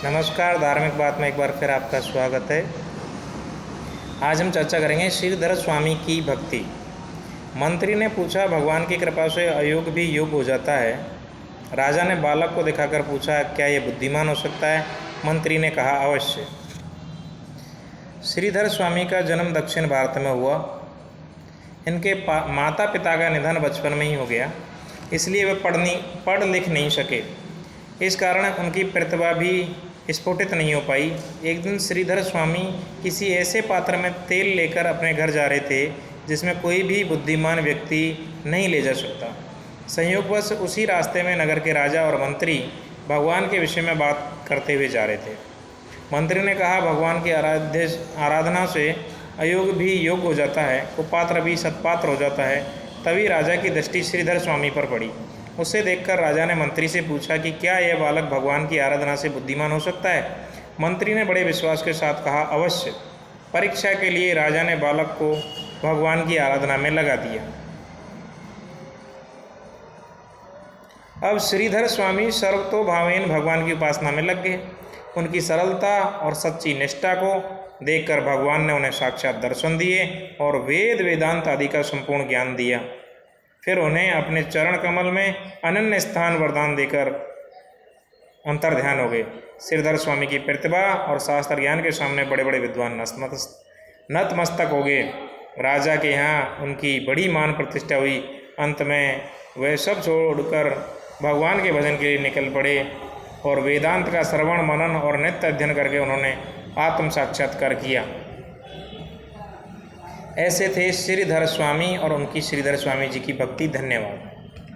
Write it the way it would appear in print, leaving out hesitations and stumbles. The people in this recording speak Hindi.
नमस्कार, धार्मिक बात में एक बार फिर आपका स्वागत है। आज हम चर्चा करेंगे श्रीधर स्वामी की भक्ति। मंत्री ने पूछा, भगवान की कृपा से अयोग भी योग हो जाता है। राजा ने बालक को दिखाकर पूछा, क्या यह बुद्धिमान हो सकता है? मंत्री ने कहा, अवश्य। श्रीधर स्वामी का जन्म दक्षिण भारत में हुआ। इनके माता पिता का निधन बचपन में ही हो गया, इसलिए वे पढ़ लिख नहीं सके। इस कारण उनकी प्रतिभा भी स्फुटित नहीं हो पाई। एक दिन श्रीधर स्वामी किसी ऐसे पात्र में तेल लेकर अपने घर जा रहे थे जिसमें कोई भी बुद्धिमान व्यक्ति नहीं ले जा सकता। संयोगवश उसी रास्ते में नगर के राजा और मंत्री भगवान के विषय में बात करते हुए जा रहे थे। मंत्री ने कहा, भगवान की आराधना से अयोग भी योग हो जाता है, कुपात्र भी सत्पात्र हो जाता है। तभी राजा की दृष्टि श्रीधर स्वामी पर पड़ी। उसे देखकर राजा ने मंत्री से पूछा कि क्या यह बालक भगवान की आराधना से बुद्धिमान हो सकता है? मंत्री ने बड़े विश्वास के साथ कहा, अवश्य। परीक्षा के लिए राजा ने बालक को भगवान की आराधना में लगा दिया। अब श्रीधर स्वामी सर्वतोभावेन भगवान की उपासना में लग गए। उनकी सरलता और सच्ची निष्ठा को देखकर भगवान ने उन्हें साक्षात दर्शन दिए और वेद वेदांत आदि का संपूर्ण ज्ञान दिया। फिर उन्हें अपने चरण कमल में अनन्य स्थान वरदान देकर अंतर ध्यान हो गए। श्रीधर स्वामी की प्रतिभा और शास्त्र ज्ञान के सामने बड़े बड़े विद्वान नतमस्तक हो गए। राजा के यहाँ उनकी बड़ी मान प्रतिष्ठा हुई। अंत में वे सब छोड़कर भगवान के भजन के लिए निकल पड़े और वेदांत का श्रवण मनन और नित्य अध्ययन करके उन्होंने आत्म साक्षात्कार किया। ऐसे थे श्रीधर स्वामी और उनकी श्रीधर स्वामी जी की भक्ति। धन्यवाद।